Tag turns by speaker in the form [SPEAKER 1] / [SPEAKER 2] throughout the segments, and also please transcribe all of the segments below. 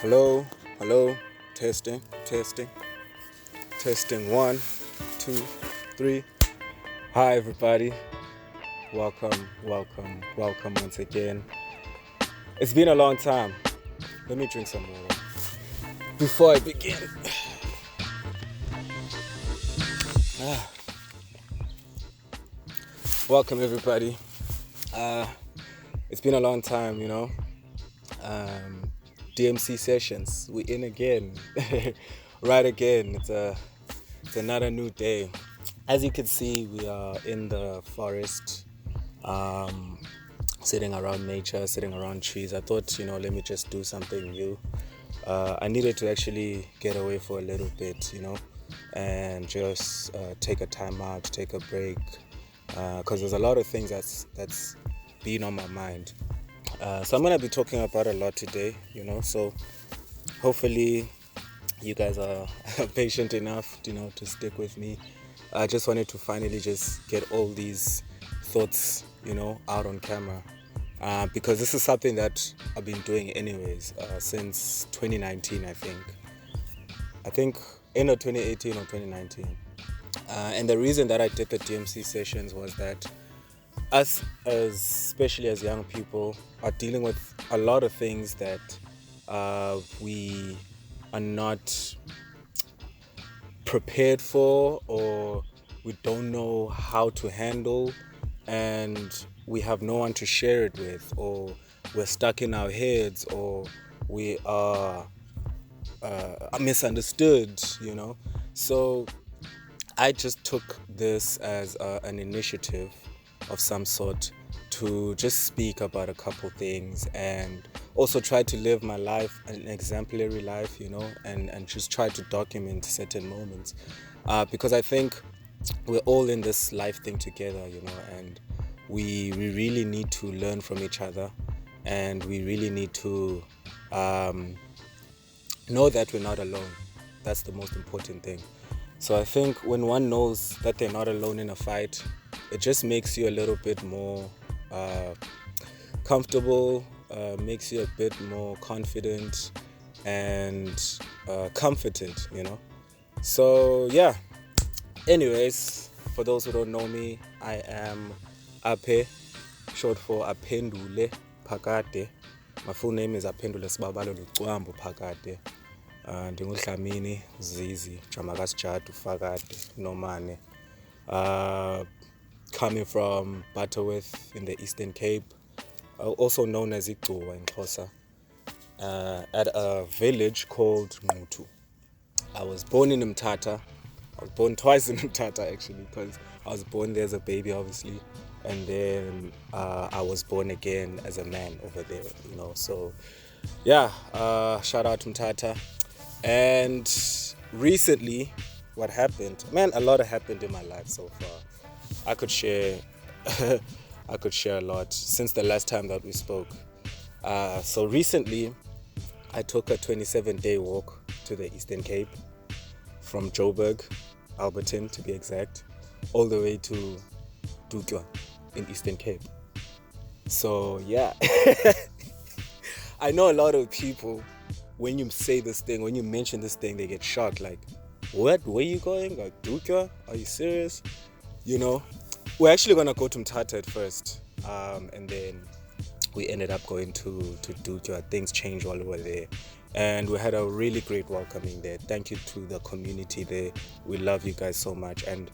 [SPEAKER 1] Hello, hello, testing, 1, 2, 3. Hi everybody, welcome once again. It's been a long time. Let me drink some water before I begin. Welcome everybody. It's been a long time, DMC Sessions, we in again. Right again. It's another new day. As you can see, we are in the forest, sitting around nature, sitting around trees. I thought, let me just do something new. I needed to actually get away for a little bit, and just take a time out, take a break, because there's a lot of things that's been on my mind. So I'm going to be talking about a lot today, so hopefully you guys are patient enough, to stick with me. I just wanted to finally just get all these thoughts, out on camera, because this is something that I've been doing anyways, since 2019, I think end of 2018 or 2019. And the reason that I did the DMC sessions was that us, especially as young people, are dealing with a lot of things that we are not prepared for, or we don't know how to handle, and we have no one to share it with, or we're stuck in our heads, or we are misunderstood, So I just took this as an initiative of some sort to just speak about a couple things, and also try to live my life, an exemplary life, and just try to document certain moments, because I think we're all in this life thing together, and we really need to learn from each other, and we really need to know that we're not alone. That's the most important thing. So I think when one knows that they're not alone in a fight, it just makes you a little bit more comfortable, makes you a bit more confident and comforted, So yeah, anyways, for those who don't know me, I am Ape, short for Apendule Phakade. My full name is Apendule Sibabalo Lucwambu Phakade. Ndingudlamini Zizi Jamakasijadu Fakade Nomane. Coming from Butterworth in the Eastern Cape, also known as Dutywa in Xhosa, at a village called Ngqutu. I was born in Mthatha. I was born twice in Mthatha actually, because I was born there as a baby, obviously, and then I was born again as a man over there, So yeah, shout out to Mthatha. And recently, what happened? Man, a lot happened in my life so far. I could share a lot since the last time that we spoke. So recently, I took a 27-day walk to the Eastern Cape, from Joburg, Alberton to be exact, all the way to Dutywa in Eastern Cape. So yeah, I know a lot of people, when you say this thing, when you mention this thing, they get shocked. Like, what? Where are you going? Like, Dutywa? Are you serious? We're actually going to go to Mthatha at first. And then we ended up going to Dutywa. Things changed while we were there. And we had a really great welcoming there. Thank you to the community there. We love you guys so much. And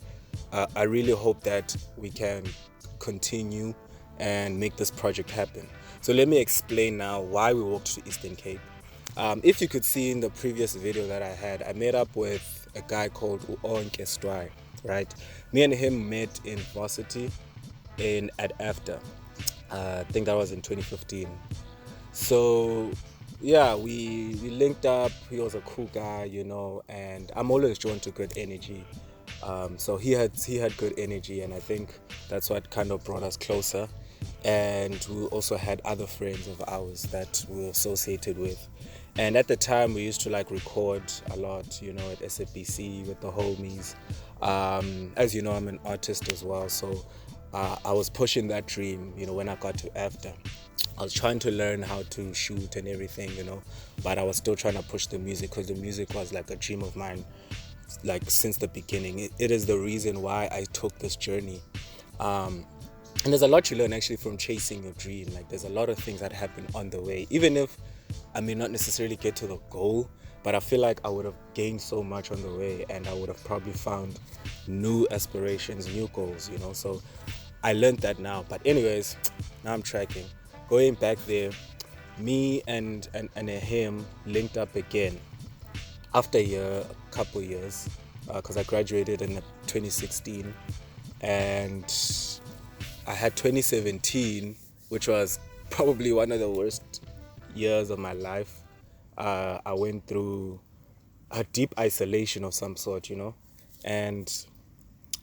[SPEAKER 1] I really hope that we can continue and make this project happen. So let me explain now why we walked to Eastern Cape. If you could see in the previous video that I had, I met up with a guy called Uonke Stwai, right? Me and him met in varsity at AFDA. I think that was in 2015. So yeah, we linked up. He was a cool guy, and I'm always drawn to good energy. So he had good energy, and I think that's what kind of brought us closer. And we also had other friends of ours that we were associated with. And at the time, we used to record a lot, at SABC with the homies. As you know, I'm an artist as well, so I was pushing that dream, when I got to AFDA. I was trying to learn how to shoot and everything, but I was still trying to push the music because the music was like a dream of mine, like since the beginning. It is the reason why I took this journey. And there's a lot you learn actually from chasing your dream. Like there's a lot of things that happen on the way, even if I may not necessarily get to the goal, but I feel like I would have gained so much on the way, and I would have probably found new aspirations, new goals, So I learned that now. But anyways, now I'm tracking. Going back there, me and him linked up again after a couple years, because I graduated in 2016, and I had 2017, which was probably one of the worst years of my life. I went through a deep isolation of some sort, and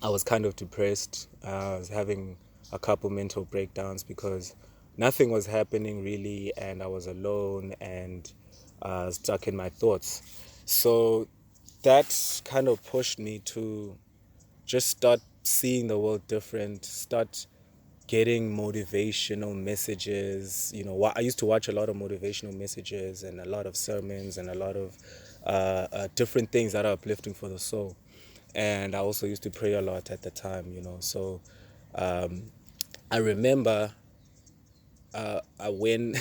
[SPEAKER 1] I was kind of depressed. I was having a couple mental breakdowns because nothing was happening really, and I was alone and stuck in my thoughts. So that kind of pushed me to just start seeing the world different, start getting motivational messages. I used to watch a lot of motivational messages and a lot of sermons and a lot of different things that are uplifting for the soul. And I also used to pray a lot at the time, So I remember when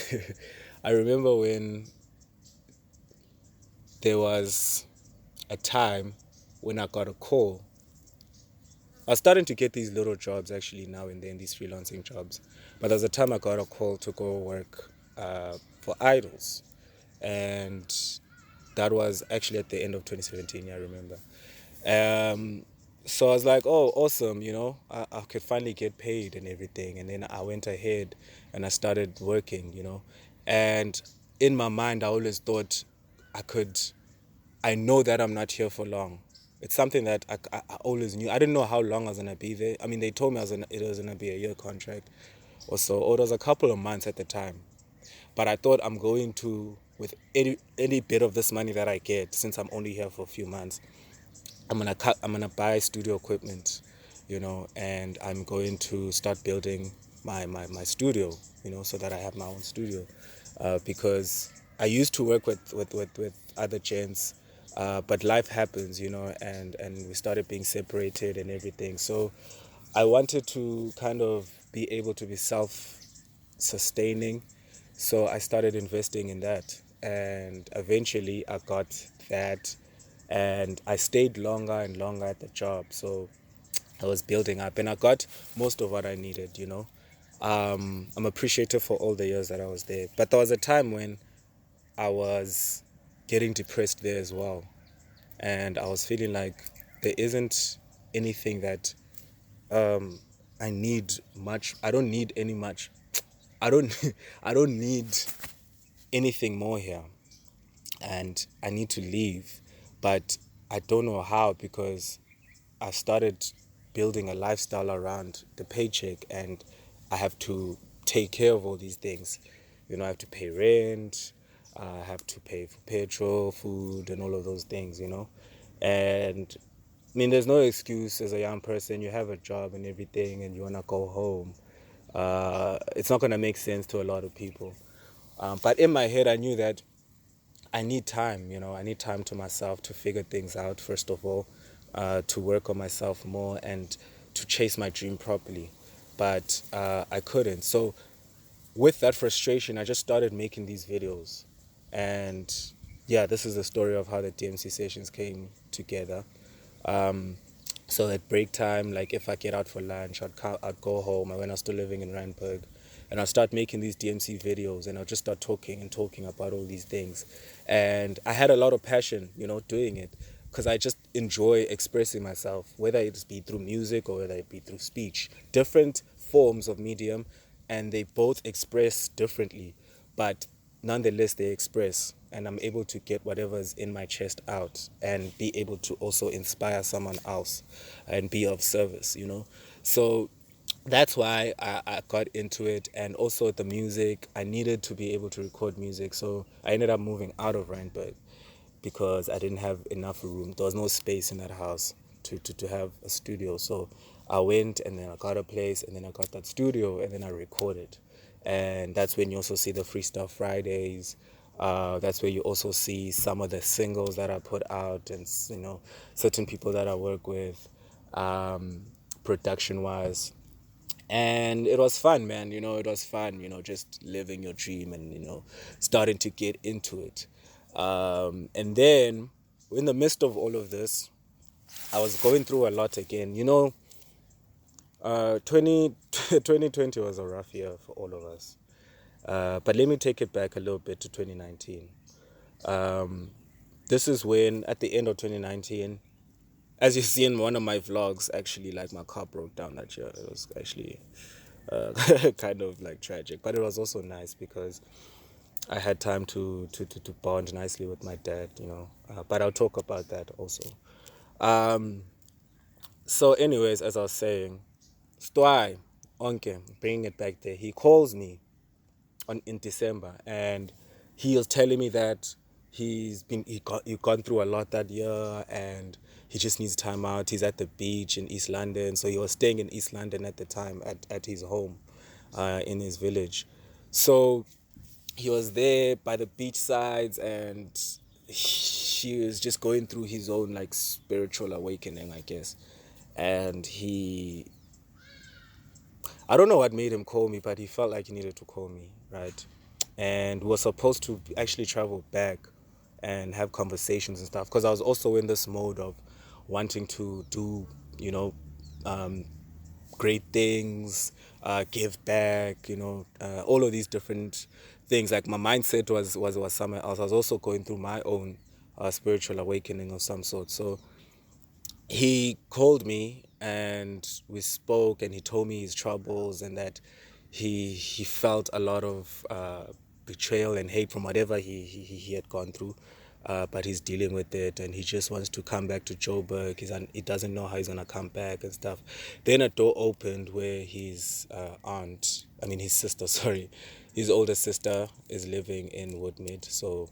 [SPEAKER 1] I remember when there was a time when I got a call. I was starting to get these little jobs actually now and then, these freelancing jobs. But there was a time I got a call to go work for Idols. And that was actually at the end of 2017, I remember. So I was like, oh, awesome, I could finally get paid and everything. And then I went ahead and I started working, And in my mind, I always thought I know that I'm not here for long. It's something that I always knew. I didn't know how long I was going to be there. I mean, they told me it was going to be a year contract or so, or it was a couple of months at the time. But I thought I'm going to, with any bit of this money that I get, since I'm only here for a few months, I'm gonna buy studio equipment, and I'm going to start building my studio, so that I have my own studio, because I used to work with other gents, but life happens, and we started being separated and everything. So I wanted to kind of be able to be self-sustaining, so I started investing in that, and eventually I got that, and I stayed longer and longer at the job. So I was building up, and I got most of what I needed, I'm appreciative for all the years that I was there. But there was a time when I was getting depressed there as well. And I was feeling like there isn't anything that I need much. I don't need any much. I don't I don't need anything more here. And I need to leave. But I don't know how, because I started building a lifestyle around the paycheck, and I have to take care of all these things. I have to pay rent, I have to pay for petrol, food, and all of those things, And I mean, there's no excuse as a young person. You have a job and everything, and you want to go home. It's not going to make sense to a lot of people. But in my head, I knew that I need time, I need time to myself to figure things out, first of all, to work on myself more and to chase my dream properly. But I couldn't. So with that frustration, I just started making these videos. And yeah, this is the story of how the DMC sessions came together. So at break time, like if I get out for lunch, I'd go home. When I was still living in Randburg, and I'll start making these DMC videos, and I'll just start talking about all these things. And I had a lot of passion, doing it, because I just enjoy expressing myself, whether it be through music or whether it be through speech. Different forms of medium, and they both express differently, but nonetheless they express, and I'm able to get whatever's in my chest out and be able to also inspire someone else and be of service, So that's why I got into it. And also the music, I needed to be able to record music, so I ended up moving out of Randburg because I didn't have enough room. There was no space in that house to have a studio. So I went, and then I got a place, and then I got that studio, and then I recorded. and that's when you also see the Freestyle Fridays. That's where you also see some of the singles that I put out, and certain people that I work with, production wise. And it was fun, man. It was fun, just living your dream and, starting to get into it. And then, in the midst of all of this, I was going through a lot again. 2020 was a rough year for all of us. But let me take it back a little bit to 2019. This is when, at the end of 2019, as you see in one of my vlogs, actually, like, my car broke down that year. It was actually kind of like tragic, but it was also nice because I had time to bond nicely with my dad, but I'll talk about that also. So anyways, as I was saying, Stwai, Onke, bringing it back there, he calls me in December, and he was telling me that he gone through a lot that year, and he just needs time out. He's at the beach in East London, so he was staying in East London at the time at his home, in his village. So he was there by the beach sides, and he was just going through his own, like, spiritual awakening, I guess. And I don't know what made him call me, but he felt like he needed to call me, right? And we were supposed to actually travel back and have conversations and stuff, because I was also in this mode of wanting to do, great things, give back, all of these different things. Like, my mindset was somewhere else. I was also going through my own spiritual awakening of some sort. So he called me and we spoke, and he told me his troubles, and that he felt a lot of betrayal and hate from whatever he had gone through, but he's dealing with it, and he just wants to come back to Joburg. He doesn't know how he's gonna come back and stuff. Then a door opened where his his sister, sorry, his older sister is living in Woodmead, so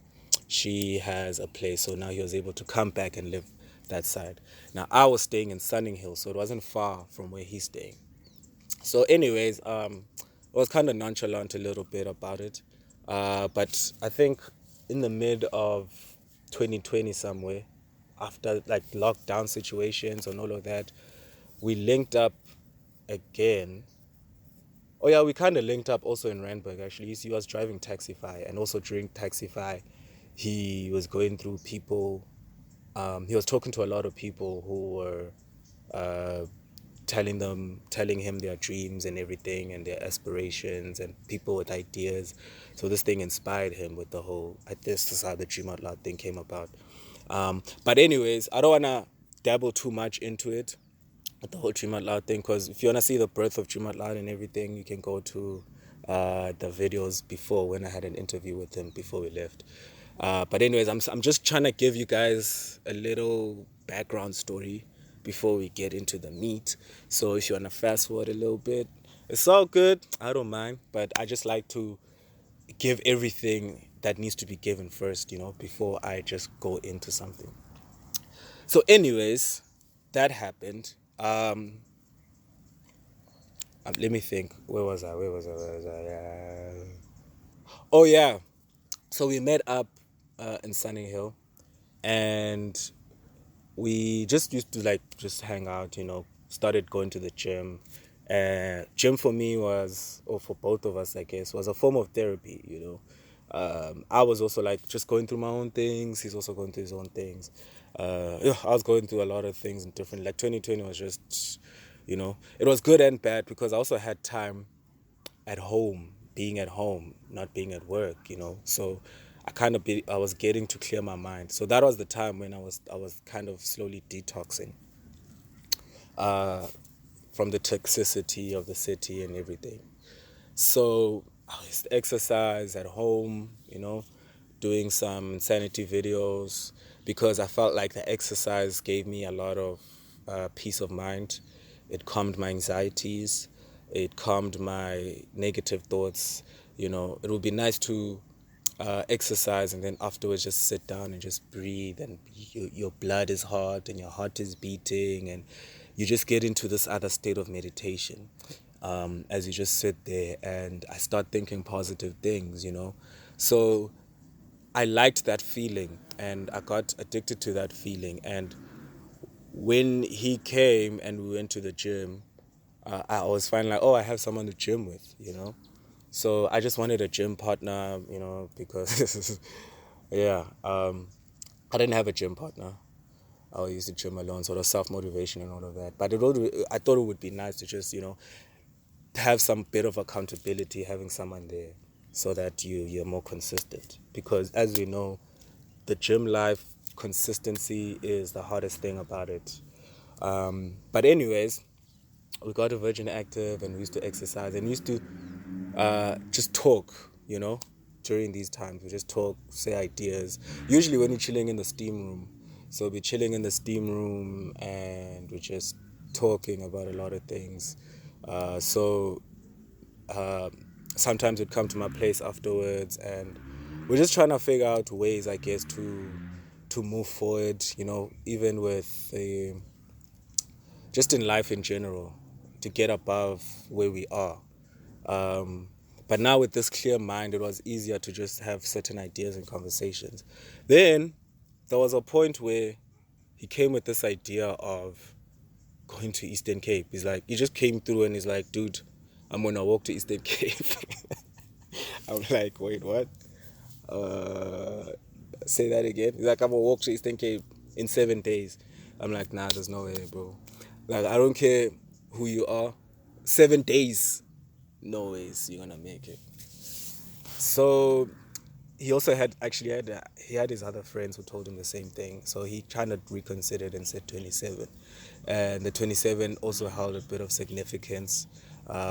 [SPEAKER 1] she has a place. So now he was able to come back and live that side. Now, I was staying in Sunninghill, so it wasn't far from where he's staying. So anyways, I was kind of nonchalant a little bit about it. But I think in the mid of 2020 somewhere, after, like, lockdown situations and all of that, we linked up again. Oh yeah, we kind of linked up also in Randburg, actually. He was driving Taxify, and also during Taxify, he was going through people. He was talking to a lot of people who were telling him their dreams and everything, and their aspirations, and people with ideas. So this thing inspired him with the whole, this is how the Dream Out Loud thing came about. But anyways, I don't want to dabble too much into it, with the whole Dream Out Loud thing, because if you want to see the birth of Dream Out Loud and everything, you can go to the videos before, when I had an interview with him before we left. But anyways, I'm just trying to give you guys a little background story before we get into the meat. So if you want to fast forward a little bit, it's all good. I don't mind. But I just like to give everything that needs to be given first, before I just go into something. So anyways, that happened. Let me think. Where was I? Oh, yeah. So we met up in Sunninghill, and we just used to, like, just hang out, started going to the gym. Gym for me was, or for both of us, I guess, was a form of therapy. I was also, like, just going through my own things. He's also going through his own things. I was going through a lot of things in different, like, 2020 was just, it was good and bad, because I also had time at home, being at home, not being at work, so I was getting to clear my mind. So that was the time when I was kind of slowly detoxing from the toxicity of the city and everything. So I used to exercise at home, doing some insanity videos, because I felt like the exercise gave me a lot of peace of mind. It calmed my anxieties. It calmed my negative thoughts. It would be nice to exercise and then afterwards just sit down and just breathe, and your blood is hot and your heart is beating, and you just get into this other state of meditation. as you just sit there and I start thinking positive things, you know. So I liked that feeling and I got addicted to that feeling. And when he came and we went to the gym, I was finally like, oh, I have someone to gym with, you know. So I just wanted a gym partner, you know, because, yeah, I didn't have a gym partner. I used to gym alone, sort of self-motivation and all of that. But I thought it would be nice to just, you know, have some bit of accountability, having someone there so that you're more consistent. Because as we know, the gym life, consistency is the hardest thing about it. But anyways, we got a Virgin Active and we used to exercise and we used to just talk, you know, during these times. We just talk, say ideas. Usually when you're chilling in the steam room. So we're chilling in the steam room and we're just talking about a lot of things. So sometimes we'd come to my place afterwards and we're just trying to figure out ways, I guess, to move forward, you know, even with just in life in general, to get above where we are. But now with this clear mind, it was easier to just have certain ideas and conversations. Then there was a point where he came with this idea of going to Eastern Cape. He's like, he just came through and he's like, dude, I'm gonna walk to Eastern Cape. I'm like, wait, what? Say that again. He's like, I'm gonna walk to Eastern Cape in 7 days. I'm like, nah, there's no way, bro. Like, I don't care who you are. 7 days, no ways you're gonna make it. So he also he had his other friends who told him the same thing. So he kind of reconsidered and said 27, and the 27 also held a bit of significance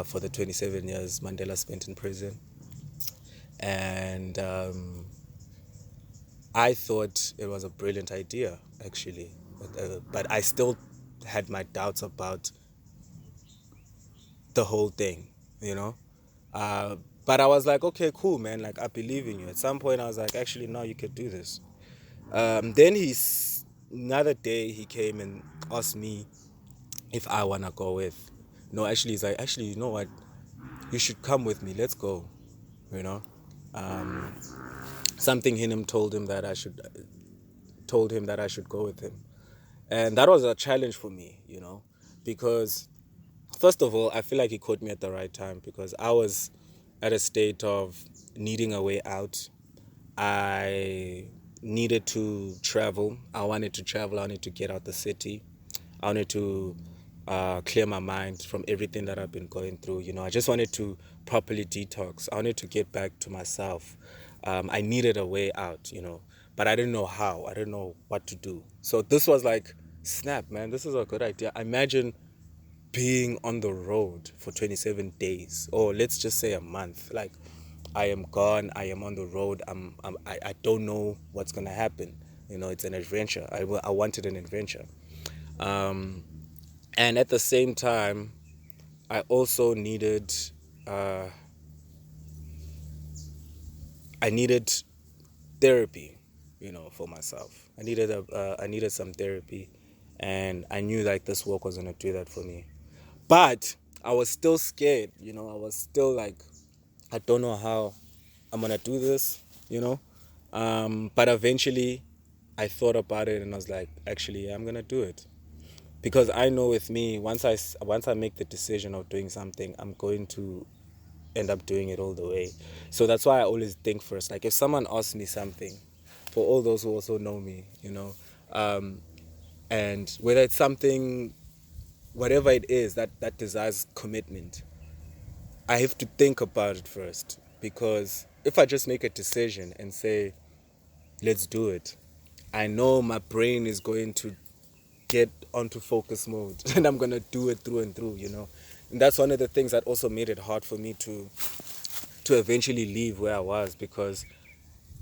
[SPEAKER 1] for the 27 years Mandela spent in prison. And I thought it was a brilliant idea, actually, but I still had my doubts about the whole thing, you know. But I was like, okay, cool, man. Like, I believe in you. At some point, I was like, actually, no, you could do this. Then another day he came and asked me if I wanna go with. No, actually, he's like, actually, you know what? You should come with me. Let's go. You know, something in him told him that I should go with him, and that was a challenge for me. You know, because first of all, I feel like he caught me at the right time because I was at a state of needing a way out. I needed to travel. I wanted to travel. I wanted to get out the city. I wanted to clear my mind from everything that I've been going through. You know, I just wanted to properly detox. I wanted to get back to myself. I needed a way out, you know, but I didn't know how. I didn't know what to do. So this was like, snap, man, this is a good idea. Imagine being on the road for 27 days, or let's just say a month. Like, I am gone, I am on the road, I don't know what's gonna happen. You know, it's an adventure. I wanted an adventure. And at the same time, I also needed therapy, you know, for myself. I needed some therapy, and I knew like this work was gonna do that for me. But I was still scared, you know. I was still like, I don't know how I'm gonna do this, you know. But eventually, I thought about it and I was like, actually, yeah, I'm gonna do it, because I know with me, once I make the decision of doing something, I'm going to end up doing it all the way. So that's why I always think first. Like, if someone asks me something, for all those who also know me, you know, and whether it's something, whatever it is that desires commitment, I have to think about it first. Because if I just make a decision and say, let's do it, I know my brain is going to get onto focus mode and I'm going to do it through and through, you know. And that's one of the things that also made it hard for me to eventually leave where I was, because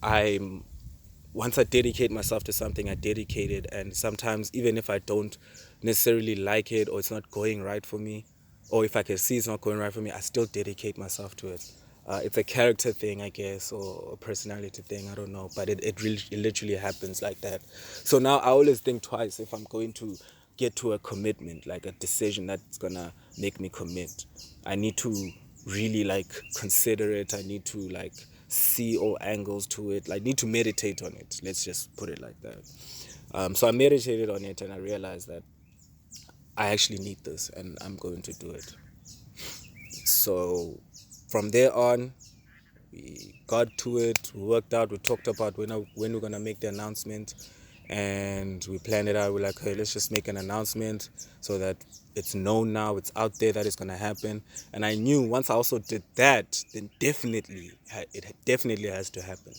[SPEAKER 1] I'm once I dedicate myself to something, I dedicate it. And sometimes, even if I don't necessarily like it, or it's not going right for me, or if I can see it's not going right for me, I still dedicate myself to it. It's a character thing, I guess, or a personality thing, I don't know. But it literally happens like that. So now I always think twice if I'm going to get to a commitment, like a decision that's going to make me commit. I need to really like consider it. I need to like see all angles to it. I need to meditate on it. Let's just put it like that. So I meditated on it and I realized that I actually need this and I'm going to do it. So from there on, we got to it, we worked out, we talked about when we're going to make the announcement, and we planned it out. We're like, hey, let's just make an announcement so that it's known now, it's out there that it's going to happen. And I knew once I also did that, then it definitely has to happen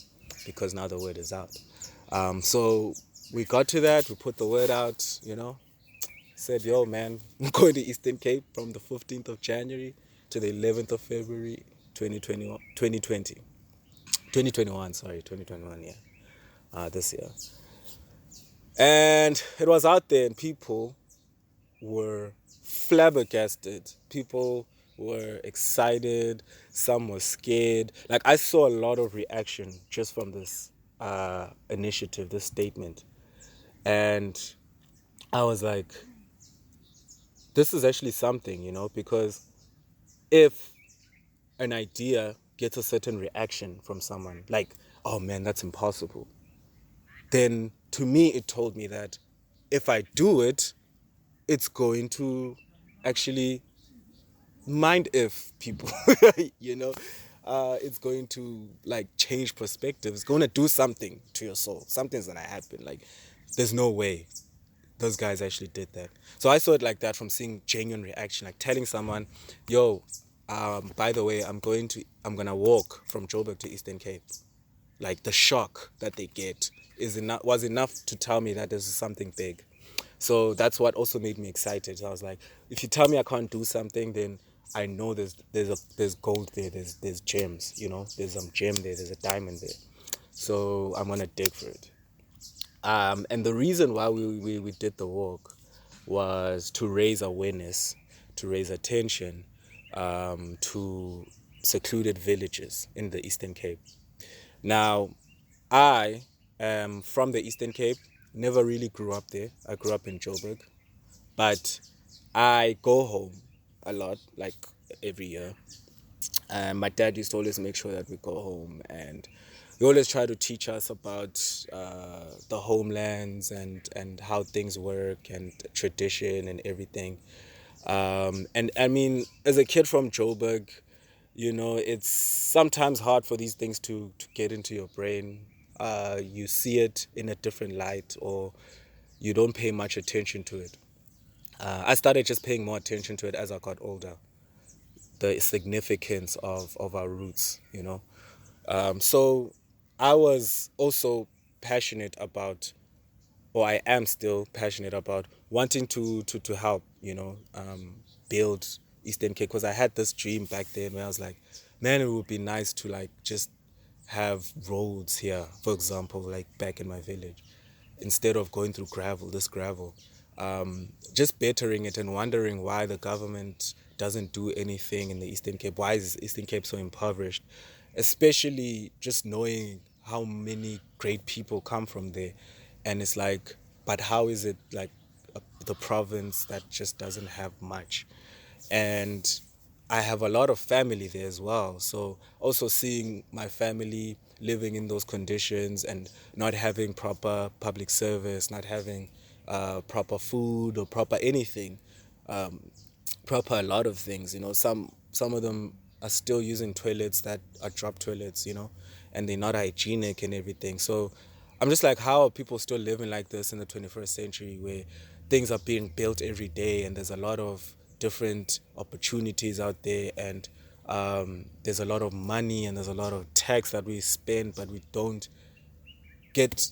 [SPEAKER 1] because now the word is out. So we got to that, we put the word out, said, yo, man, I'm going to Eastern Cape from the 15th of January to the 11th of February, 2021, yeah, this year. And it was out there and people were flabbergasted. People were excited. Some were scared. Like, I saw a lot of reaction just from this initiative, this statement. And I was like, this is actually something, because if an idea gets a certain reaction from someone, like, oh man, that's impossible, then to me it told me that if I do it, it's going to actually mind if people, it's going to like change perspective. It's going to do something to your soul. Something's going to happen. Like, there's no way those guys actually did that. So I saw it like that from seeing genuine reaction, like telling someone, yo, by the way, I'm gonna walk from Joburg to Eastern Cape. Like, the shock that they get was enough to tell me that this is something big. So that's what also made me excited. I was like, if you tell me I can't do something, then I know there's gold there, there's gems, there's some gem there, there's a diamond there. So I'm gonna dig for it. And the reason why we did the walk was to raise awareness, to raise attention to secluded villages in the Eastern Cape. Now, I am from the Eastern Cape, never really grew up there. I grew up in Joburg, but I go home a lot, like every year. My dad used to always make sure that we go home, and he always tried to teach us about the homelands and how things work and tradition and everything. And I mean, as a kid from Joburg, it's sometimes hard for these things to get into your brain. You see it in a different light, or you don't pay much attention to it. I started just paying more attention to it as I got older. The significance of our roots. So I was also passionate about, or I am still passionate about, wanting to help, build Eastern Cape, because I had this dream back then where I was like, man, it would be nice to like just have roads here, for example, like back in my village, instead of going through this gravel. Just bettering it and wondering why the government doesn't do anything in the Eastern Cape. Why is Eastern Cape so impoverished? Especially just knowing how many great people come from there. And it's like, but how is it like the province that just doesn't have much? And I have a lot of family there as well. So also seeing my family living in those conditions and not having proper public service, not having proper food or proper anything, proper a lot of things. Some of them are still using toilets that are drop toilets, and they're not hygienic and everything. So I'm just like, how are people still living like this in the 21st century where things are being built every day and there's a lot of different opportunities out there, and there's a lot of money and there's a lot of tax that we spend, but we don't get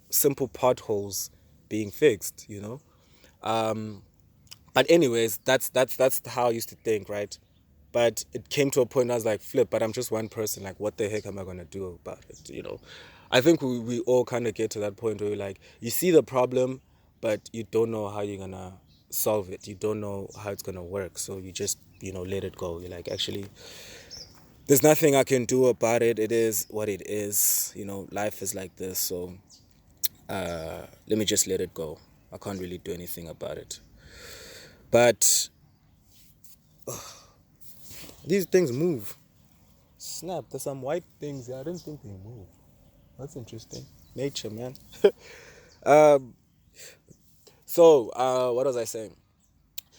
[SPEAKER 1] simple potholes being fixed. But anyways, that's how I used to think, right? But it came to a point I was like, flip, but I'm just one person. Like, what the heck am I going to do about it? I think we all kind of get to that point where like, you see the problem, but you don't know how you're going to solve it. You don't know how it's going to work. So you just, let it go. You're like, actually, there's nothing I can do about it. It is what it is. Life is like this. So let me just let it go. I can't really do anything about it. But these things move. Snap, there's some white things here. I didn't think they move. That's interesting. Nature, man. What was I saying?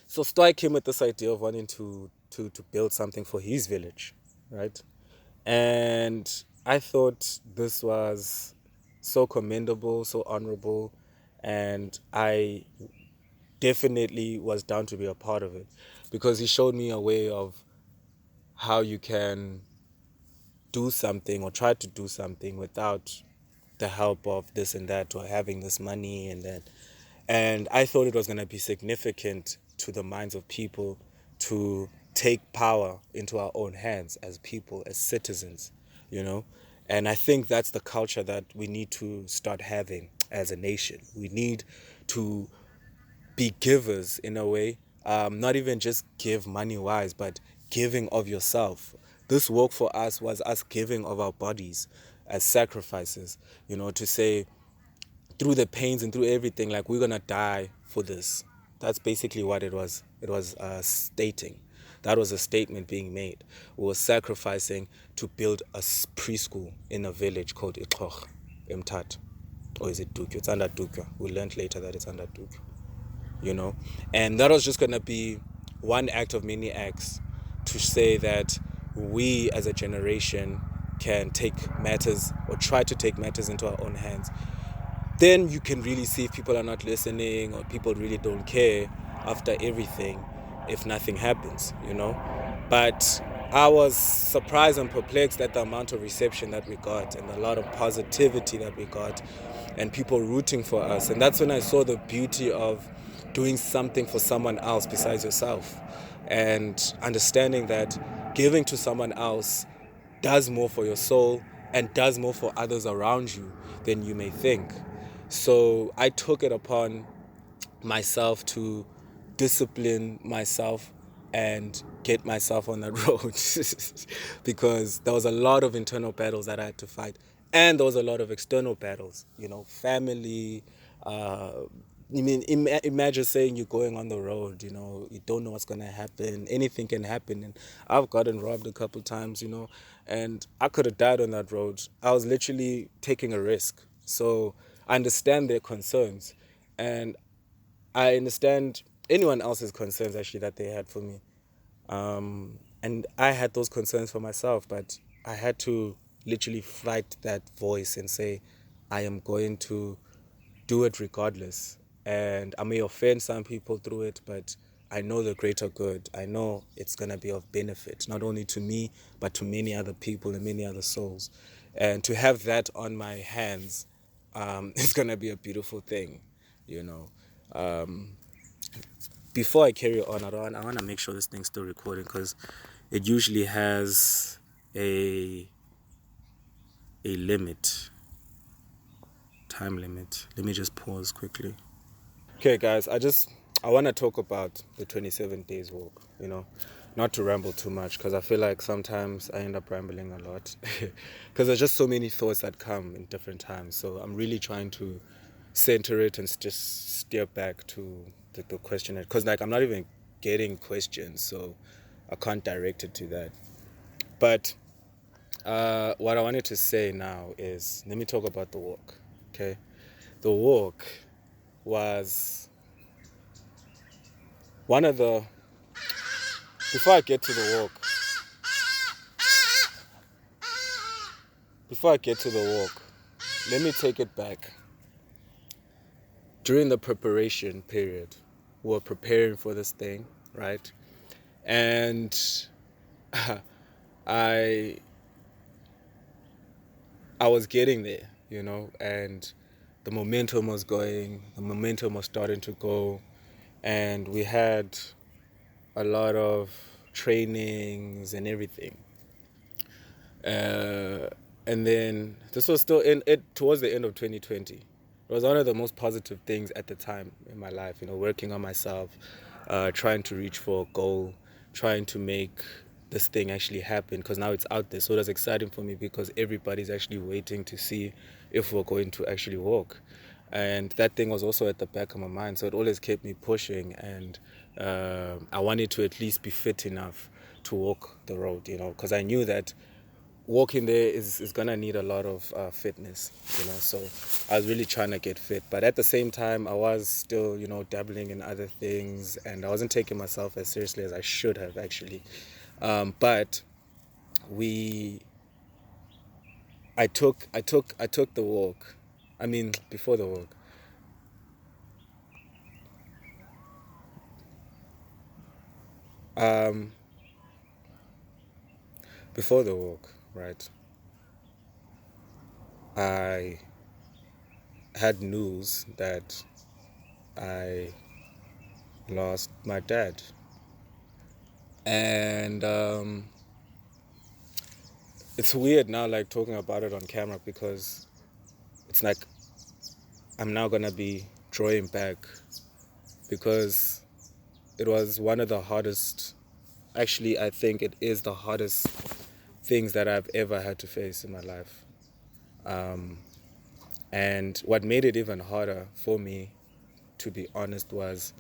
[SPEAKER 1] So Stoy came with this idea of wanting to build something for his village, right? And I thought this was so commendable, so honorable, and I definitely was down to be a part of it because he showed me a way of how you can do something or try to do something without the help of this and that or having this money and that. And I thought it was going to be significant to the minds of people to take power into our own hands as people, as citizens, you know. And I think that's the culture that we need to start having as a nation. We need to be givers in a way, not even just give money wise, but giving of yourself. This work for us was us giving of our bodies as sacrifices, you know, to say through the pains and through everything, like we're gonna die for this. That's basically what it was. It was stating. That was a statement being made. We were sacrificing to build a preschool in a village called Ixhoch, Mthat. Or is it Dutywa? It's under Dutywa. We learned later that it's under Dutywa. You know, and that was just gonna be one act of many acts to say that we as a generation can take matters or try to take matters into our own hands. Then you can really see if people are not listening or people really don't care after everything if nothing happens, you know. But I was surprised and perplexed at the amount of reception that we got and a lot of positivity that we got and people rooting for us. And that's when I saw the beauty of doing something for someone else besides yourself and understanding that giving to someone else does more for your soul and does more for others around you than you may think. So I took it upon myself to discipline myself and get myself on that road because there was a lot of internal battles that I had to fight and there was a lot of external battles, you know, family. Imagine saying you're going on the road, you know, you don't know what's going to happen, anything can happen, and I've gotten robbed a couple times, you know, and I could have died on that road. I was literally taking a risk. So I understand their concerns and I understand anyone else's concerns actually that they had for me. And I had those concerns for myself, but I had to literally fight that voice and say, I am going to do it regardless. And I may offend some people through it, but I know the greater good. I know it's going to be of benefit, not only to me, but to many other people and many other souls. And to have that on my hands is going to be a beautiful thing, you know. Before I carry on, I want to make sure this thing's still recording because it usually has a limit, time limit. Let me just pause quickly. Okay, guys, I want to talk about the 27 days walk, you know, not to ramble too much because I feel like sometimes I end up rambling a lot because there's just so many thoughts that come in different times. So I'm really trying to center it and just steer back to the question because like I'm not even getting questions, so I can't direct it to that. But what I wanted to say now is let me talk about the walk. Okay, the walk was one of the before I get to the walk let me take it back. During the preparation period, we were preparing for this thing, right? And I was getting there, you know, and the momentum was going, the momentum was starting to go, and we had a lot of trainings and everything. And then this was still towards the end of 2020. It was one of the most positive things at the time in my life, you know, working on myself, trying to reach for a goal, trying to make this thing actually happen because now it's out there. So it was exciting for me because everybody's actually waiting to see if we're going to actually walk. And that thing was also at the back of my mind. So it always kept me pushing and I wanted to at least be fit enough to walk the road, because I knew that walking there is gonna need a lot of fitness, so I was really trying to get fit. But at the same time, I was still, dabbling in other things, and I wasn't taking myself as seriously as I should have, actually. But I took the walk. I mean, before the walk. Before the walk, right? I had news that I lost my dad. And it's weird now, like, talking about it on camera, because it's like I'm now gonna be drawing back, because it was one of the hardest, actually I think it is the hardest things that I've ever had to face in my life. And what made it even harder for me, to be honest, was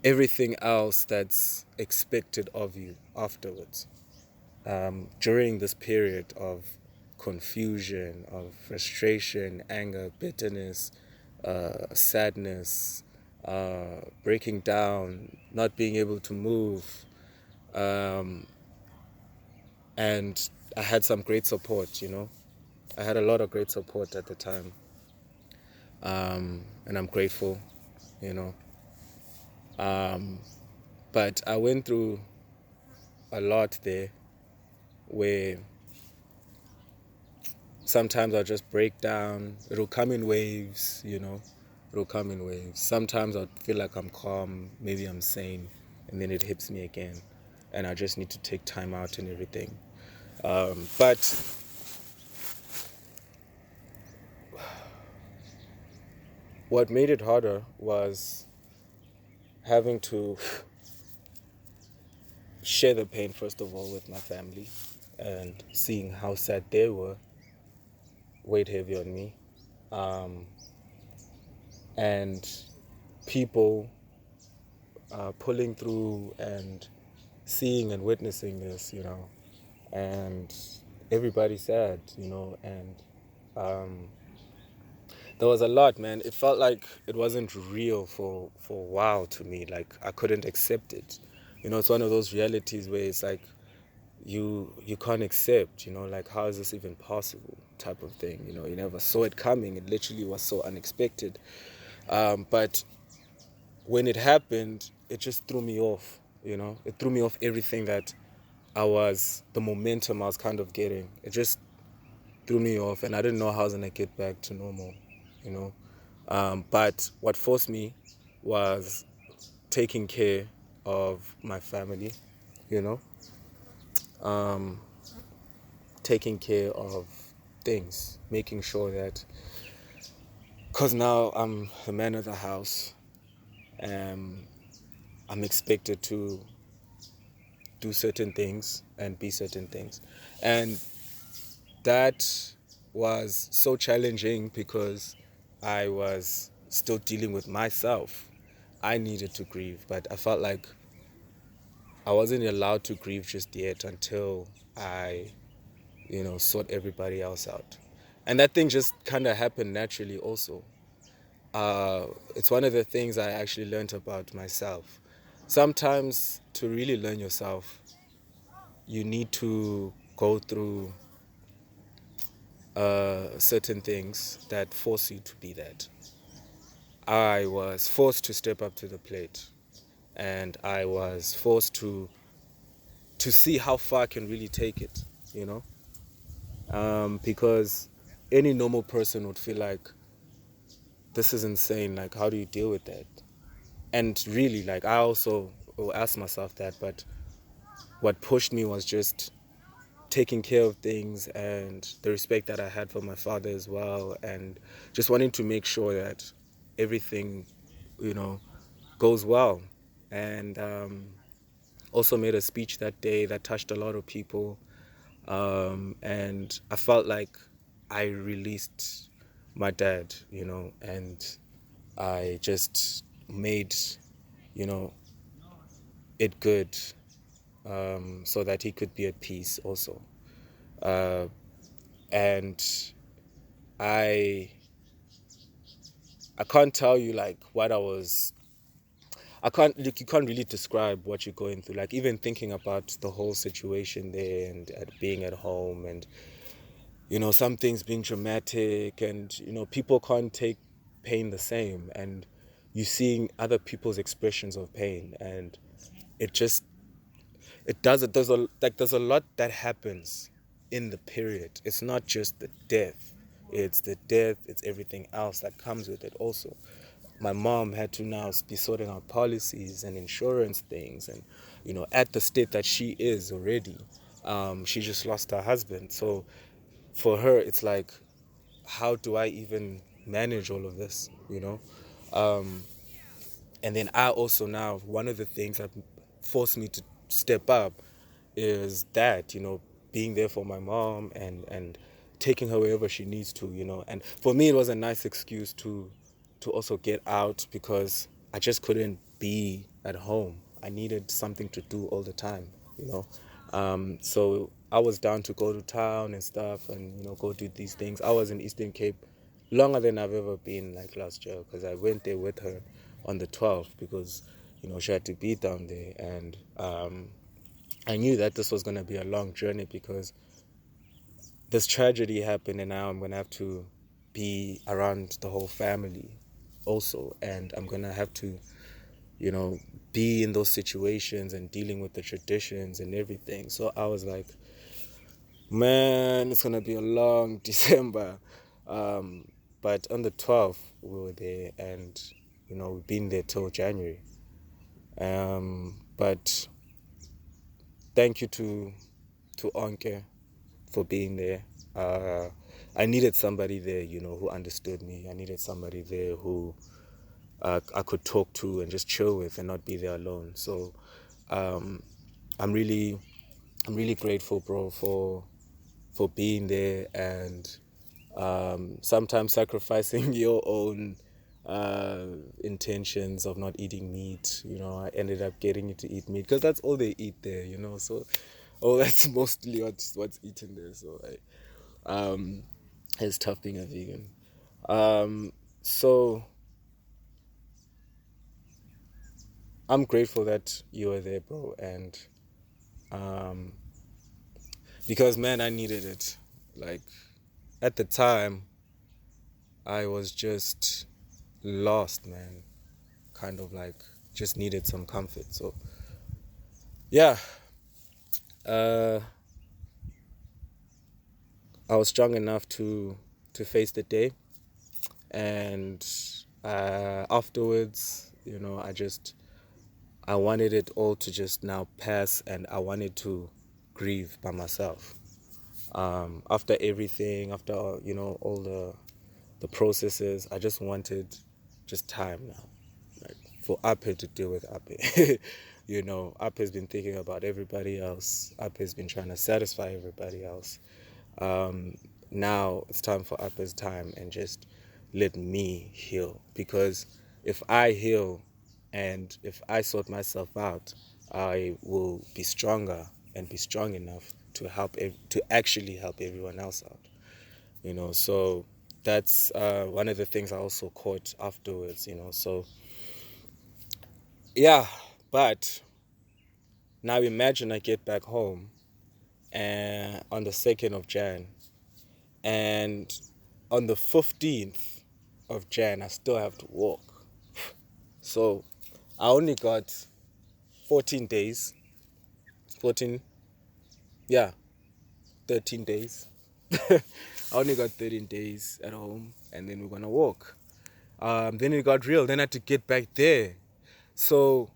[SPEAKER 1] everything else that's expected of you afterwards. During this period of confusion, of frustration, anger, bitterness, sadness, breaking down, not being able to move, and I had some great support, I had a lot of great support at the time, and I'm grateful, but I went through a lot there, where sometimes I'll just break down. It'll come in waves, it'll come in waves. Sometimes I'll feel like I'm calm, maybe I'm sane, and then it hits me again, and I just need to take time out and everything. But what made it harder was having to share the pain, first of all, with my family, and seeing how sad they were weighed heavy on me. And people pulling through and seeing and witnessing this, and everybody sad, and there was a lot, man. It felt like it wasn't real for a while to me. Like, I couldn't accept it. It's one of those realities where it's like you can't accept, like, how is this even possible, type of thing. You never saw it coming. It literally was so unexpected. But when it happened, it just threw me off. It threw me off everything that the momentum I was kind of getting. It just threw me off, and I didn't know how I was gonna get back to normal. But what forced me was taking care of my family, taking care of things, making sure that, because now I'm the man of the house, I'm expected to do certain things and be certain things. And that was so challenging, because I was still dealing with myself. I needed to grieve, but I felt like I wasn't allowed to grieve just yet until I, sort everybody else out. And that thing just kind of happened naturally also. It's one of the things I actually learned about myself. Sometimes to really learn yourself, you need to go through certain things that force you to be that. I was forced to step up to the plate, and I was forced to see how far I can really take it, because any normal person would feel like, this is insane, like, how do you deal with that? And really, like, I also will ask myself that, but what pushed me was just taking care of things, and the respect that I had for my father as well, and just wanting to make sure that everything, goes well. And also made a speech that day that touched a lot of people, and I felt like I released my dad, and I just made you know, it good, so that he could be at peace also. And I can't tell you like what I was. I can't look. You can't really describe what you're going through. Like even thinking about the whole situation there and being at home, and some things being dramatic, and people can't take pain the same, and you seeing other people's expressions of pain, and it just it does it. There's a lot that happens in the period. It's not just the death. It's the death. It's everything else that comes with it also. My mom had to now be sorting out policies and insurance things, and at the state that she is already, she just lost her husband. So for her, it's like, how do I even manage all of this? And then I also now, one of the things that forced me to step up is that, being there for my mom, and taking her wherever she needs to, and for me it was a nice excuse to also get out, because I just couldn't be at home. I needed something to do all the time, so I was down to go to town and stuff, and go do these things. I was in Eastern Cape longer than I've ever been, like last year, because I went there with her on the 12th, because she had to be down there, and I knew that this was going to be a long journey, because this tragedy happened, and now I'm going to have to be around the whole family also, and I'm going to have to be in those situations and dealing with the traditions and everything. So I was like, man, it's going to be a long December. But on the 12th we were there, and we've been there till January. But thank you to Onke for being there. I needed somebody there, who understood me. I needed somebody there who I could talk to and just chill with and not be there alone. So I'm really grateful, bro, for being there, and sometimes sacrificing your own intentions of not eating meat. I ended up getting you to eat meat, because that's all they eat there, so that's mostly what's eaten there. So it's tough being a vegan. So I'm grateful that you were there, bro, and because, man, I needed it. Like, at the time, I was just lost, man. Kind of like just needed some comfort. So yeah, I was strong enough to face the day, and afterwards, I wanted it all to just now pass, and I wanted to grieve by myself. After everything, after all the processes, I just wanted just time now, like for Ape to deal with Ape. Ape's been thinking about everybody else. Ape's been trying to satisfy everybody else. Now it's time for Ape's time, and just let me heal, because if I heal and if I sort myself out, I will be stronger and be strong enough to to actually help everyone else out. So that's one of the things I also caught afterwards. So yeah, but now imagine I get back home and on the 2nd of Jan, and on the 15th of Jan I still have to walk. So I only got 14 days 14 yeah 13 days. I only got 13 days at home, and then we're gonna walk. Then it got real. Then I had to get back there. So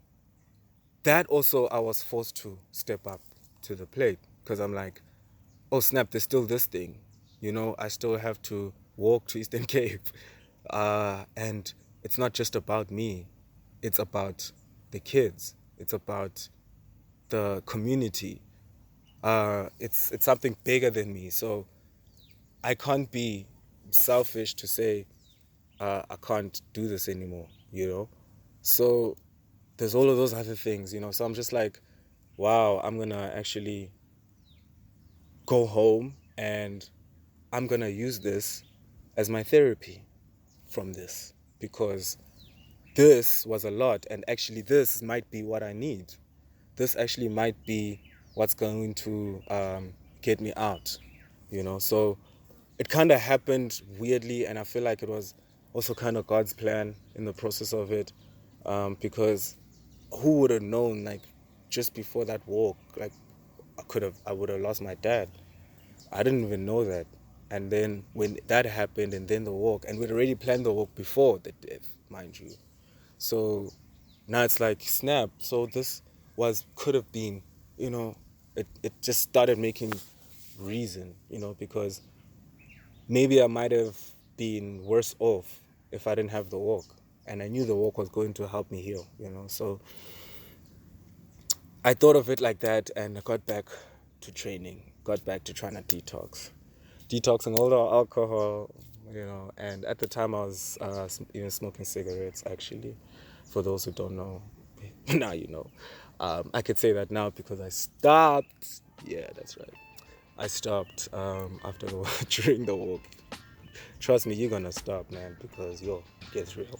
[SPEAKER 1] that also, I was forced to step up to the plate, because I'm like, oh snap, there's still this thing. I still have to walk to Eastern Cape. And it's not just about me. It's about the kids. It's about the community. It's something bigger than me. So I can't be selfish to say I can't do this anymore. So there's all of those other things, you know. So I'm just like, wow, I'm gonna actually go home and I'm gonna use this as my therapy from this, because this was a lot, and actually this might be what I need. This actually might be what's going to get me out, you know. So it kind of happened weirdly, and I feel like it was also kind of God's plan in the process of it, because who would have known, like, just before that walk, like, I would have lost my dad. I didn't even know that. And then when that happened, and then the walk, and we'd already planned the walk before the death, mind you. So now it's like, snap. So this could have been, you know, it just started making reason, you know, because maybe I might have been worse off if I didn't have the walk. And I knew the walk was going to help me heal, you know. So I thought of it like that, and I got back to training, got back to trying to detoxing all the alcohol, you know. And at the time I was even smoking cigarettes, actually, for those who don't know. Now you know. I could say that now because I stopped. Yeah, that's right. I stopped after during the walk. Trust me, you're gonna stop, man, because it gets real.